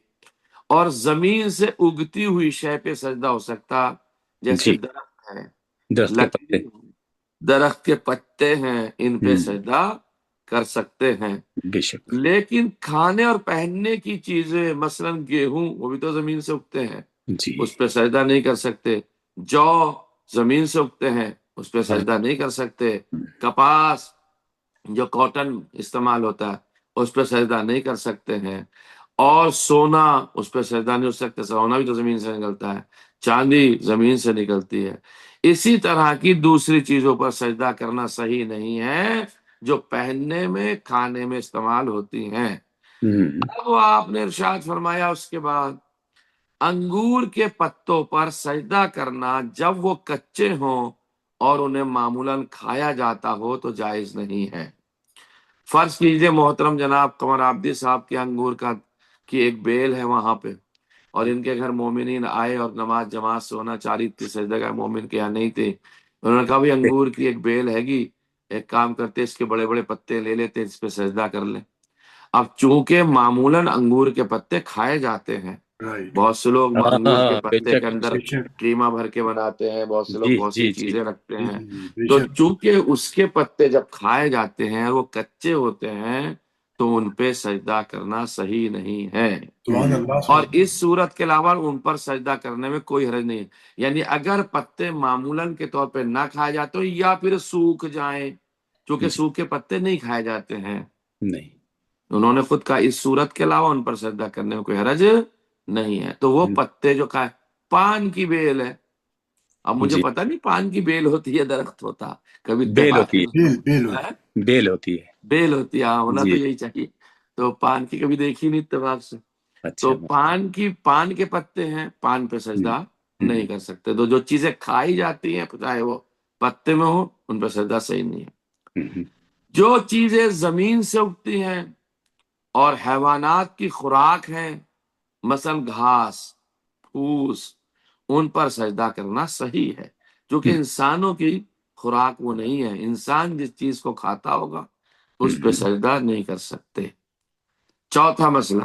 اور زمین سے اگتی ہوئی شے پہ سجدہ ہو سکتا، جیسے جی درخت ہے، درخت کے پتے لکڑی، درخت کے پتے ہیں، ان پہ سجدہ کر سکتے ہیں. بے شک لیکن کھانے اور پہننے کی چیزیں مثلا گیہوں، وہ بھی تو زمین سے اگتے ہیں، جی اس پہ سجدہ نہیں کر سکتے. جو زمین سے اگتے ہیں اس پہ سجدہ نہیں کر سکتے. کپاس جو کاٹن استعمال ہوتا ہے اس پہ سجدہ نہیں کر سکتے ہیں. اور سونا اس پہ سجدہ نہیں ہو سکتے، سونا بھی تو زمین سے نکلتا ہے. چاندی زمین سے نکلتی ہے. اسی طرح کی دوسری چیزوں پر سجدہ کرنا صحیح نہیں ہے جو پہننے میں کھانے میں استعمال ہوتی ہیں. اب آپ نے ارشاد فرمایا اس کے بعد انگور کے پتوں پر سجدہ کرنا جب وہ کچے ہوں اور انہیں معمولاً کھایا جاتا ہو تو جائز نہیں ہے. فرض کیجئے محترم جناب قمر عابدی صاحب کے انگور کی ایک بیل ہے وہاں پہ، اور ان کے گھر مومنین آئے اور نماز جماعت سے ہونا چاہ رہی تھی، سجدہ گاہ مومن کے یہاں نہیں تھے. انہوں نے کہا بھی انگور کی ایک بیل ہے گی، ایک کام کرتے اس کے بڑے بڑے پتے لے لیتے، اس پہ سجدہ کر لیں. اب چونکہ معمولاً انگور کے پتے کھائے جاتے ہیں، رائٹ بہت سے لوگ انگور کے بے پتے کے شک اندر بے شک قیمہ بھر کے بناتے ہیں، بہت سے لوگ جی بہت سی جی جی چیزیں رکھتے ہیں. بے تو شک چونکہ اس کے پتے جب کھائے جاتے ہیں وہ کچے ہوتے ہیں تو ان پہ سجدہ کرنا صحیح نہیں ہے. سبحان اللہ اور سبحان اس صورت کے علاوہ ان پر سجدہ کرنے میں کوئی حرج نہیں ہے. یعنی اگر پتے معمولاً کے طور پہ نہ کھائے جاتے ہو یا پھر سوکھ جائیں، چونکہ جی سوکھے پتے نہیں کھائے جاتے ہیں، نہیں انہوں نے خود کہا اس صورت کے علاوہ ان پر سجدہ کرنے میں کوئی حرج نہیں ہے. تو وہ پتے جو کھائے، پان کی بیل ہے، اب مجھے جی پتہ نہیں پان کی بیل ہوتی ہے درخت ہوتا، کبھی بیل اتفاق ہوتی بیل بیل ہوتی ہے بیل ہوتی ہے بیل ہوتی ہے. ہاں ہونا تو جی یہی چاہیے. تو پان کی کبھی دیکھی نہیں اتفاق سے. تو اچھا پان کے پتے ہیں، پان پہ سجدہ نہیں کر سکتے. تو جو چیزیں کھائی جاتی ہیں چاہے وہ پتے میں ہو ان پہ سجدہ صحیح نہیں ہے. جو چیزیں زمین سے اگتی ہیں اور حیوانات کی خوراک ہیں، مثلا گھاس، پھوس، ان پر سجدہ کرنا صحیح ہے. جو کہ انسانوں کی خوراک وہ نہیں ہے، انسان جس چیز کو کھاتا ہوگا اس پہ سجدہ نہیں کر سکتے. چوتھا مسئلہ،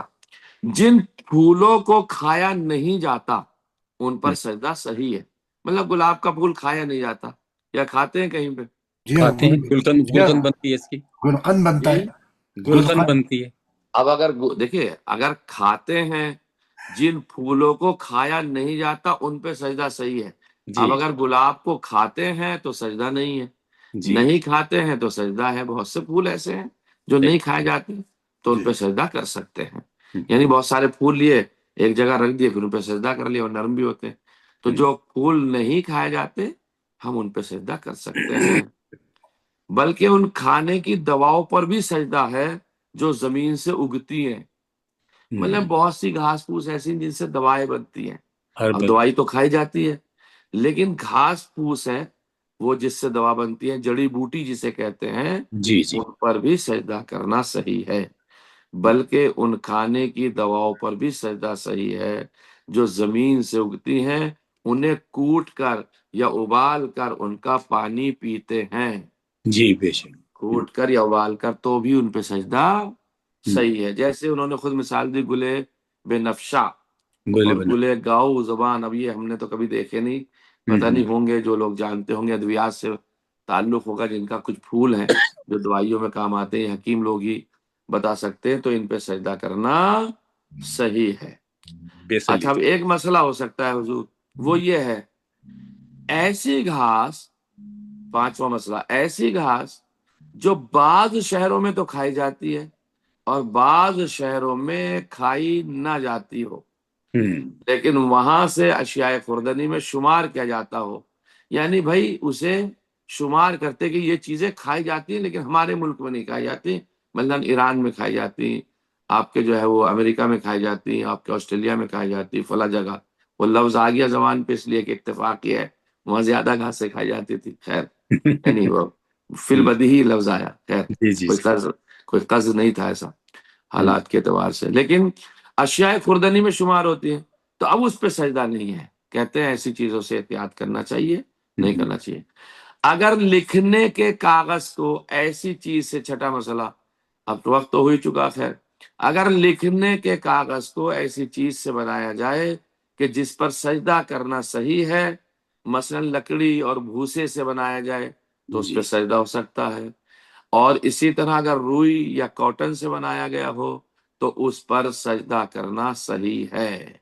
جن پھولوں کو کھایا نہیں جاتا ان پر سجدہ صحیح ہے. مطلب گلاب کا پھول کھایا نہیں جاتا، یا کھاتے ہیں کہیں پہ؟ جی ہاں کھاتے ہیں جی ہاں گلقند بنتی ہے اس کی گلقند بنتا جی ہے گلقند بنتی ہے اب اگر دیکھیے اگر کھاتے ہیں جن پھولوں کو کھایا نہیں جاتا ان پہ سجدہ صحیح ہے، جی اب اگر گلاب کو کھاتے ہیں تو سجدہ نہیں ہے، جی نہیں کھاتے ہیں تو سجدہ ہے۔ بہت سے پھول ایسے ہیں جو نہیں کھائے جاتے تو ان جی پہ سجدہ کر سکتے ہیں۔ ہم، یعنی بہت سارے پھول لیے ایک جگہ رکھ دیے، پھر ان پہ سجدہ کر لیا، اور نرم بھی ہوتے ہیں۔ تو ہم، جو پھول نہیں کھائے جاتے ہم ان پہ سجدہ کر سکتے ہیں، بلکہ ان کھانے کی دواؤں پر بھی سجدہ ہے جو زمین سے اگتی ہیں۔ مطلب ہم، بہت سی گھاس پھوس ایسی ہیں جن سے دوائیں بنتی ہیں۔ اب ہربل دوائی تو کھائی جاتی ہے، لیکن گھاس پھوس ہے وہ جس سے دوا بنتی ہے، جڑی بوٹی جسے کہتے ہیں، جی جی ان پر بھی سجدہ کرنا صحیح ہے، بلکہ ان کھانے کی دواؤں پر بھی سجدہ صحیح ہے جو زمین سے اگتی ہیں، انہیں کوٹ کر یا ابال کر ان کا پانی پیتے ہیں۔ جی بے شک کوٹ کر یا ابال کر تو بھی ان پہ سجدہ ہم، صحیح ہے۔ جیسے انہوں نے خود مثال دی گلے بے نفشا گولے اور بنا گلے گاؤ زبان، اب یہ ہم نے تو کبھی دیکھے نہیں، ہم، پتہ ہم، نہیں ہوں گے جو لوگ جانتے ہوں گے ادویات سے تعلق ہوگا، جن کا کچھ پھول ہیں جو دوائیوں میں کام آتے ہیں، حکیم لوگ ہی بتا سکتے ہیں، تو ان پہ سجدہ کرنا صحیح ہے۔ بے اچھا، سلی اب ایک مسئلہ ہو سکتا ہے حضور، وہ یہ ہے ایسی گھاس، پانچواں مسئلہ، ایسی گھاس جو بعض شہروں میں تو کھائی جاتی ہے اور بعض شہروں میں کھائی نہ جاتی ہو، ہم، لیکن وہاں سے اشیاء خوردنی میں شمار کیا جاتا ہو، یعنی بھائی اسے شمار کرتے کہ یہ چیزیں کھائی جاتی ہیں لیکن ہمارے ملک میں نہیں کھائی جاتی، مثلاً ایران میں کھائی جاتی ہیں، آپ کے جو ہے وہ امریکہ میں کھائی جاتی ہیں، آپ کے آسٹریلیا میں کھائی جاتی، فلاں جگہ وہ لفظ آ گیا زبان پہ اس لیے کہ اتفاق یہ ہے وہاں زیادہ گھاسیں کھائی جاتی تھی، خیر یعنی وہ فی ہم، البدیہی لفظ آیا، خیر جی جی کوئی قصد نہیں تھا ایسا ہم، حالات کے اعتبار سے، لیکن اشیاء خوردنی میں شمار ہوتی ہیں تو اب اس پہ سجدہ نہیں ہے، کہتے ہیں ایسی چیزوں سے احتیاط کرنا چاہیے، نہیں ہم، کرنا چاہیے۔ اگر لکھنے کے کاغذ کو ایسی چیز سے، چھٹا مسئلہ، اب تو وقت تو ہو ہی چکا، خیر، اگر لکھنے کے کاغذ کو ایسی چیز سے بنایا جائے کہ جس پر سجدہ کرنا صحیح ہے، مثلا لکڑی اور بھوسے سے بنایا جائے تو اس جی پہ سجدہ ہو سکتا ہے، اور اسی طرح اگر روئی یا کاٹن سے بنایا گیا ہو تو اس پر سجدہ کرنا صحیح ہے،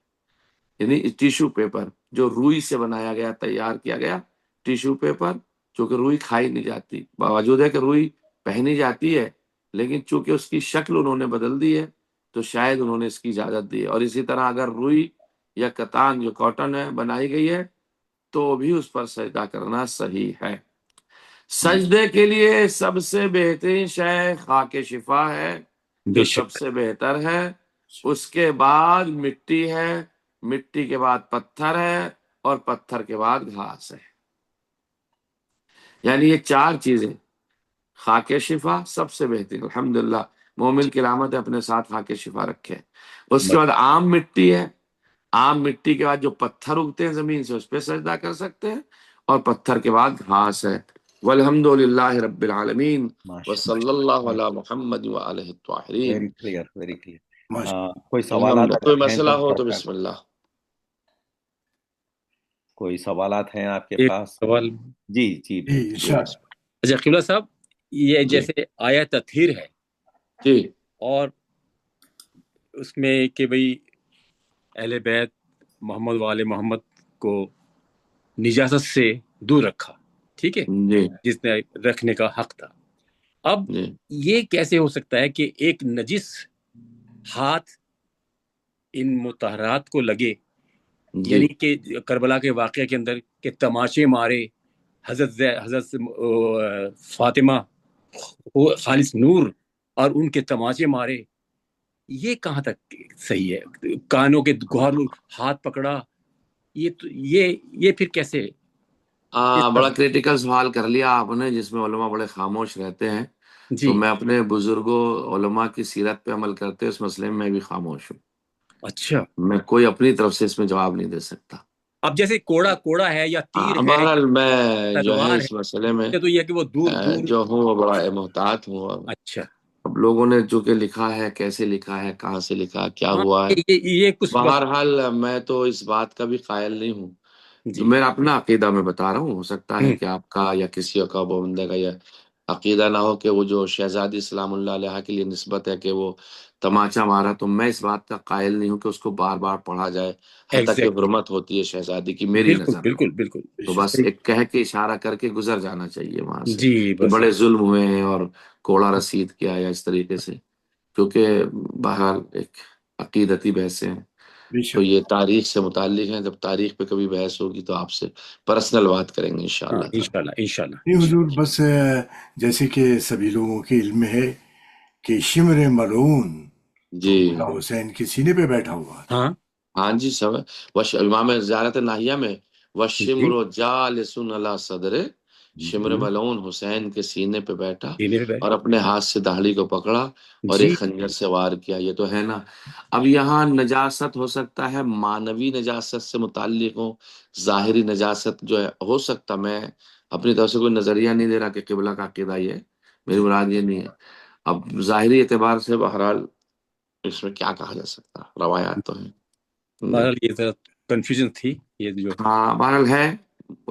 یعنی ٹیشو پیپر جو روئی سے بنایا گیا، تیار کیا گیا ٹیشو پیپر، چونکہ روئی کھائی نہیں جاتی، باوجود ہے کہ روئی پہنی جاتی ہے، لیکن چونکہ اس کی شکل انہوں نے بدل دی ہے تو شاید انہوں نے اس کی اجازت دی ہے، اور اسی طرح اگر روئی یا کتان جو کاٹن ہے بنائی گئی ہے تو بھی اس پر سجدہ کرنا صحیح ہے۔ سجدے کے لیے سب سے بہترین شے خاک شفا ہے بے جو سب شک سے بہتر ہے، اس کے بعد مٹی ہے، مٹی کے بعد پتھر ہے، اور پتھر کے بعد گھاس ہے، یعنی یہ چار چیزیں، خاک شفا سب سے بہترین، الحمدللہ مومن کی علامت ہے اپنے ساتھ خاک شفا رکھے، اس کے بعد عام مٹی ہے، عام مٹی کے بعد جو پتھر اگتے ہیں زمین سے اس پہ سجدہ کر سکتے ہیں، اور پتھر کے بعد گھاس ہے۔ والحمد للہ رب العالمین، ماشاء وصلی اللہ علی محمد وآلہ الطاہرین۔ Very clear very clear. ماشاء کوئی سوالات الحمد، کوئی اگر ہیں مسئلہ تو ہو تو ڈاکٹر، بسم اللہ۔ کوئی سوالات ہیں آپ کے ایک پاس؟ سوال، جی جی جی جی ارشاد۔ بسم اچھا قبلہ صاحب، یہ اللہ۔ جی جیسے آیا تطہیر ہے جی اور اس میں کہ بھئی اہل بیت محمد وآل محمد کو نجاست سے دور رکھا، ٹھیک ہے، جی جس نے رکھنے کا حق تھا، اب جی یہ کیسے ہو سکتا ہے کہ ایک نجس ہاتھ ان مطہرات کو لگے، جی یعنی کہ کربلا کے واقعے کے اندر کہ تماشے مارے حضرت فاطمہ خالص نور اور ان کے تماشے مارے، یہ کہاں تک صحیح ہے؟ کانوں کے گوہر ہاتھ پکڑا، یہ پھر کیسے؟ بڑا کریٹیکل سوال کر لیا آپ نے، جس میں علماء بڑے خاموش رہتے ہیں، جی تو میں اپنے بزرگوں علماء کی سیرت پہ عمل کرتے اس مسئلے میں بھی خاموش ہوں، اچھا، میں کوئی اپنی طرف سے اس میں جواب نہیں دے سکتا۔ اب جیسے کوڑا ہے یا تیر ہے بہرحال میں جو ہے تلوار اس مسئلے میں ہے، تو یہ کہ وہ دور دور، جو ہوں وہ بڑا محتاط ہوں۔ اچھا، اب لوگوں نے جو کہ لکھا ہے، کیسے لکھا ہے، کہاں سے لکھا، کیا ہاں ہوا ہے، یہ کچھ بہرحال میں تو اس بات کا بھی قائل نہیں ہوں، جو جی میرا اپنا عقیدہ میں بتا رہا ہوں، ہو سکتا ہے ہوں، کہ آپ کا یا کسی کا بندے کا یا عقیدہ نہ ہو کہ وہ جو شہزادی سلام اللہ علیہ کے لیے نسبت ہے کہ وہ تماچا مارا، تو میں اس بات کا قائل نہیں ہوں کہ اس کو بار بار پڑھا جائے، حتیٰ کہ ایگزیکٹ، حرمت ہوتی ہے شہزادی کی میری بالکل نظر میں۔ بالکل بالکل تو بے بس شک، ایک کہہ کے اشارہ کر کے گزر جانا چاہیے وہاں سے جی کہ بس. بڑے ظلم ہوئے ہیں اور کوڑا رسید کیا یا اس طریقے سے، کیونکہ بہرحال ایک عقیدتی بحثیں ہیں، بے تو شک۔ یہ تاریخ سے متعلق ہیں۔ جب تاریخ پہ کبھی بحث ہوگی تو آپ سے پرسنل بات کریں گے ہاں انشاءاللہ تعالی۔ انشاءاللہ انشاءاللہ نہیں حضور، بس جیسے کہ سبھی لوگوں کے علم میں ہے کہ شمر ملعون تو جی مولا حسین کے سینے پہ بیٹھا ہوا تھا۔ ہاں ہاں جی سب امام زیارت ناہیہ میں جی وشمر جالسن علی صدر، شمر ہوں، ملعون حسین کے سینے پہ بیٹھا سینے پہ بیٹھ، اور اپنے ہاتھ سے داڑھی کو پکڑا اور جی ایک خنجر سے وار کیا۔ یہ تو ہے نا۔ اب یہاں نجاست ہو سکتا ہے معنوی نجاست سے متعلق ہو، ظاہری نجاست جو ہے ہو سکتا، میں اپنی طرف سے کوئی نظریہ نہیں دے رہا کہ قبلہ کا عقیدہ یہ ہے، میری مراد یہ نہیں ہے۔ اب ظاہری اعتبار سے بہرحال اس میں کیا کہا جا سکتا، روایات تو ہیں جی۔ بہرحال یہ ذرا کنفیوژن تھی یہ جو. ہاں بہرحال ہے،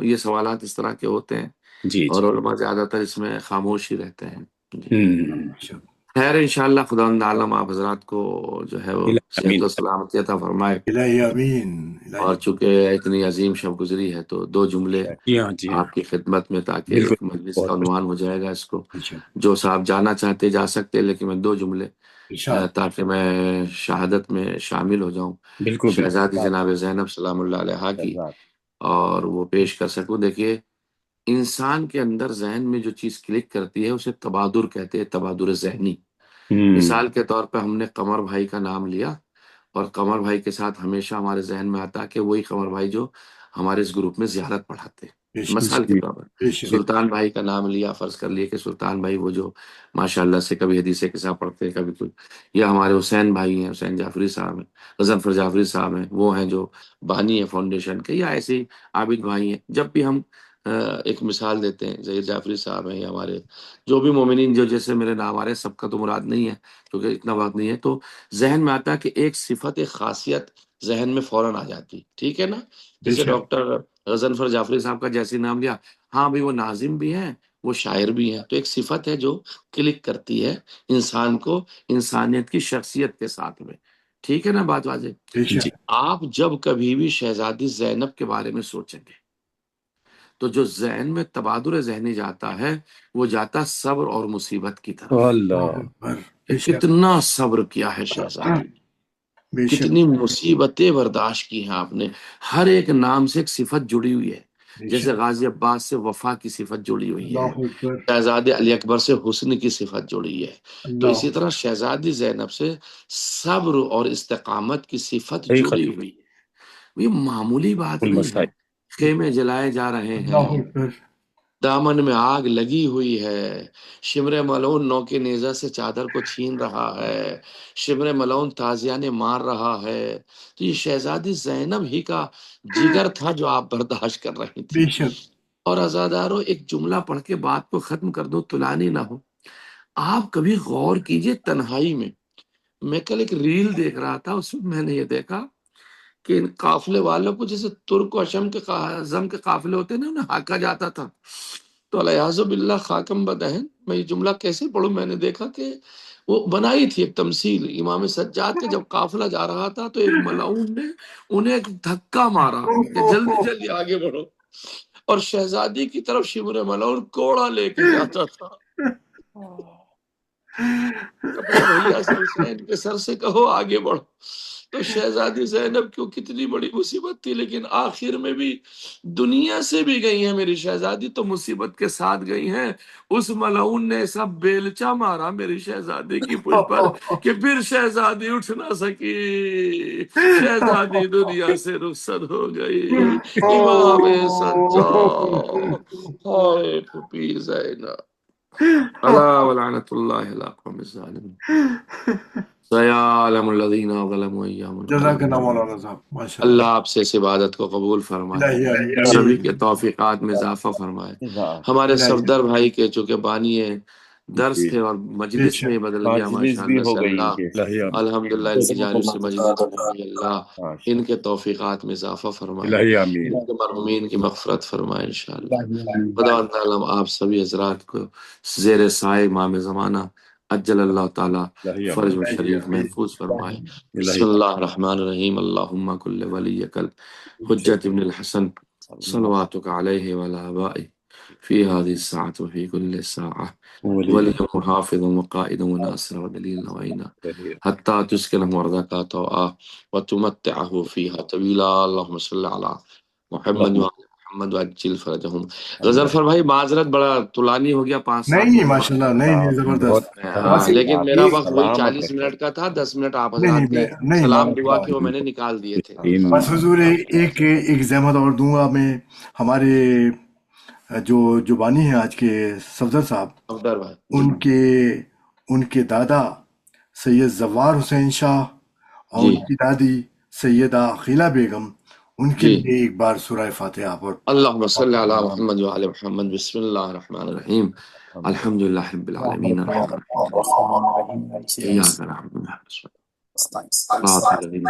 یہ سوالات اس طرح کے ہوتے ہیں جی اور جی علماء زیادہ تر اس میں خاموش ہی رہتے ہیں جی۔ بے شک۔ خیر انشاءاللہ خداوند عالم آپ حضرات کو جو ہے وہ صحت امین. و سلامتی عطا فرمائے، الہی امین، الہی اور امین۔ چونکہ اتنی عظیم شب گزری ہے تو دو جملے جی ہاں جی ہاں آپ کی خدمت میں، تاکہ بالکل. ایک مجلس کا بہت عنوان ہو جائے گا اس کو، بے شک، جو صاحب جانا چاہتے جا سکتے، لیکن میں دو جملے ارشاد۔ تاکہ میں شہادت میں شامل ہو جاؤں بالکل بالکل. شہزادی جناب زینب سلام اللہ علیہا کی، شہزاد اور وہ پیش کر سکوں۔ دیکھیے انسان کے اندر ذہن میں جو چیز کلک کرتی ہے اسے تبادر کہتے ہیں، تبادر ذہنی۔ مثال کے طور پہ ہم نے قمر بھائی کا نام لیا، اور قمر بھائی کے ساتھ ہمیشہ ہمارے ذہن میں آتا کہ وہی قمر بھائی جو ہمارے اس گروپ میں زیارت پڑھاتے، بے شک، مثال کے جی طور پر بے شک، سلطان بھائی کا نام لیا، فرض کر لیے کہ سلطان بھائی وہ جو ماشاءاللہ سے کبھی حدیث قصہ پڑھتے کبھی کچھ، یا ہمارے حسین بھائی ہیں، حسین جعفری صاحب ہیں، غضنفر جعفری صاحب ہیں، وہ ہیں جو بانی ہے فاؤنڈیشن کے، یا ایسے ہی عابد بھائی ہیں۔ جب بھی ہم ایک مثال دیتے ہیں، ظہیر جعفری صاحب ہیں، یا ہمارے جو بھی مومنین جو جیسے میرے نام آ رہے ہیں، سب کا تو مراد نہیں ہے کیونکہ اتنا وقت نہیں ہے، تو ذہن میں آتا ہے کہ ایک صفت، ایک خاصیت ذہن میں فوراً آ جاتی، ٹھیک ہے نا۔ بے جیسے شک، ڈاکٹر غضنفر جعفری صاحب کا جیسے نام لیا، ہاں بھائی وہ ناظم بھی ہیں، وہ شاعر بھی ہیں، تو ایک صفت ہے جو کلک کرتی ہے انسان کو انسانیت کی شخصیت کے ساتھ میں، ٹھیک ہے نا بات واضح۔ بے جی شک۔ آپ جب کبھی بھی شہزادی زینب کے بارے میں سوچیں گے تو جو ذہن میں تبادر ذہنی جاتا ہے وہ جاتا صبر اور مصیبت کی طرف، اللہ. اللہ اکبر، کہ بے شک، کتنا صبر کیا ہے شہزادی نے، بے شک، کتنی مصیبتیں برداشت کی ہیں آپ نے۔ ہر ایک نام سے ایک صفت جڑی ہوئی ہے، بے جیسے شک، غازی عباس سے وفا کی صفت جڑی ہوئی ہے، اللہ اکبر، شہزادے علی اکبر سے حسن کی صفت جڑی ہے، تو اللہ اسی طرح شہزادی زینب سے صبر اور استقامت کی صفت جڑی حقیقت ہوئی ہے۔ یہ معمولی بات نہیں ہے۔ المسائل. خیمے جلائے جا رہے اللہ ہیں، اکبر، دامن میں آگ لگی ہوئی ہے، شمر ملعون نو کے نیزہ سے چادر کو چھین رہا ہے، شمر ملعون تازیانے مار رہا ہے، تو یہ شہزادی زینب ہی کا جگر تھا جو آپ برداشت کر رہی تھی۔ بے شک، اور عزادارو ایک جملہ پڑھ کے بات کو ختم کر دو، طولانی نہ ہو۔ آپ کبھی غور کیجئے تنہائی میں کل ایک ریل دیکھ رہا تھا، اس میں نے یہ دیکھا کہ ان قافلے والوں کو جیسے ترک و اشم کے قافلے ہوتے ہیں نا، انہیں ہاکا جاتا تھا، تو الیاذ باللہ خاکم بدہن، میں یہ جملہ کیسے پڑھوں، میں نے دیکھا کہ وہ بنائی تھی ایک تمثیل، امام سجاد کا جب قافلہ جا رہا تھا تو ایک ملعون نے انہیں ایک دھکا مارا کہ جلدی جلدی آگے بڑھو، اور شہزادی کی طرف شمر ملعون کوڑا لے کے جاتا تھا۔ اپنے بھیا سے حسین کے سر سے کہو آگے بڑھو، تو شہزادی زینب کیوں کتنی بڑی مصیبت تھی، لیکن آخر میں بھی دنیا سے بھی گئی ہیں میری شہزادی تو مصیبت کے ساتھ گئی ہیں۔ اس ملعون نے ایسا بیلچا مارا میری شہزادی کی پشت پر کہ پھر شہزادی اٹھ نہ سکی، شہزادی دنیا سے رخصت ہو گئی۔ امام سجاد، ہائے پھوپھی زینب، اللہ ولعنت اللہ علی قوم الظالمین، سیعلم الذین ظلموا ایام جزاک القیامۃ۔ اللہ مولانا صاحب، ماشاء اللہ، اللہ آپ سے اس عبادت کو قبول فرمائے، الہی سبھی امین، کے توفیقات میں اضافہ فرمائے۔ جزاک ہمارے الہی صفدر بھائی کے چونکہ بانی درس جی تھے اور مجلس میں بدل گیا مجلس ماشاء بھی اللہ ہو سے گئی اللہ ان کے الہی آمین الحمدللہ ان کی جانب سے مجلس بنائی اللہ ماشاء ان کے توفیقات میں اضافہ فرمائے الہی آمین ان کے مرحومین کی مغفرت فرمائے انشاءاللہ آمین خدا تعالیٰ آپ سبھی حضرات کو زیر سائے امام زمانہ عجل اللہ تعالیٰ الہی فرج آمین و شریف محفوظ فرمائے الہی بسم اللہ الرحمن الرحیم اللہم کل ولیک الحجت ابن الحسن صلواتک علیہ وعلی آبائہ فی هذه الساعة وفي كل ساعة ولی ولي محافظ وقائد وناصر ودليل وعينا حتى تسكنه أرضك طوعا وتمتعه فيها طويلا اللهم صل على محمد وعلى محمد وعجل فرجهم غزنفر بھائی معذرت بڑا طولانی ہو گیا 5-7 نہیں منٹ ماشاء اللہ، نہیں نہیں، زبردست. ہاں بس لیکن میرا ایک وقت وہی سلامت 40 رکھے منٹ کا تھا 10 منٹ آپ نہیں حضرات نے نہیں سلام ماشاء دعا اللہ. کے وہ میں نے نکال دیے تھے بس حضور ایک زحمت اور دوں گا میں. ہمارے جو بانی ہیں آج کے صفدر صاحب، افدر بھائی جی ان کے دادا سید زوار حسین شاہ اور جی ان کی دادی سیدہ عقیلہ بیگم، ان کے جی لیے ایک بار سورہ فاتحہ پر. اللهم صل على محمد وعلى محمد بسم الله الرحمن الرحيم الحمد لله رب العالمين الرحمن الرحيم إياك نعبد وإياك نستعين صراط الذين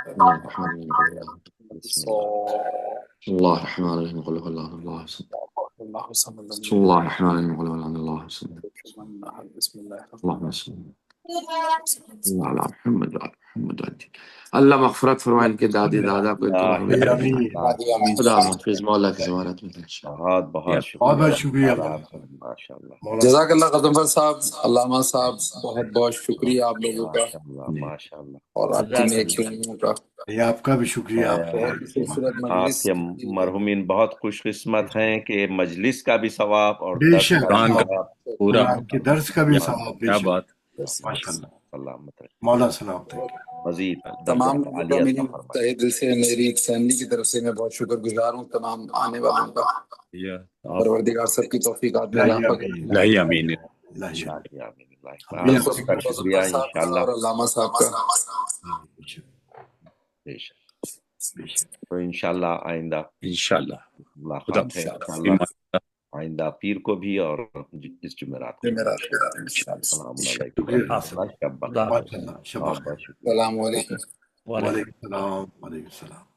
أنعمت عليهم بسم اللہ بسم الله الرحمن الرحيم قل هو الله الصمد بسم الله الرحمن الرحيم قل هو الله الصمد اللهم صل على محمد وعلى محمد اللہ مغفرت فرمائے ان کے دادی دادا کو ان کے مرحومین آمین. خدا حافظ مولا کی ضمانت میں بہت بہت بہت شکریہ بہت شکریہ. ماشاء اللہ مولانا جزاک اللہ غضنفر صاحب، علامہ صاحب، بہت بہت شکریہ آپ لوگوں کا ماشاء اللہ ماشاء اللہ اور آپ کی نیکیوں کا. یہ آپ کا بھی شکریہ. آپ بہت ہی خوبصورت آپ مجلس. کے مرحومین بہت خوش قسمت ہیں کہ مجلس کا بھی ثواب اور بے درس شک کا بھی قرآن کا ثواب پورا قرآن کے درس کا بھی ثواب. بے کیا شک. بات ماشاء اللہ. سلامت رہے مولا سلامت ہے. مزید تمام درجات لوگوں کا عالیہ میری عطا فرمائے. تہہ دل سے، میری فیملی کی طرف سے میں بہت شکر گزار ہوں تمام آنے والوں کا. یہ آپ پروردگار سب کی توفیقات میں الہی اضافہ کرے. آمین. الہی آمین الہی آمین. اللہ آمین اللہ آپ بالخصوص سب کا شکریہ غضنفر صاحب کا انشاءاللہ. اور علامہ صاحب کا. بے شک. بے شک. بے شک. تو انشاءاللہ آئندہ انشاءاللہ خدا ملاقات ہے انشاءاللہ آئندہ پیر کو بھی اور اس جمعرات کو. السلام علیکم شکریہ. ورحمۃ اللہ. ماشاء اللہ. شبہ بہت خیر. بہت شکریہ. السلام علیکم. وعلیکم السلام. وعلیکم السلام.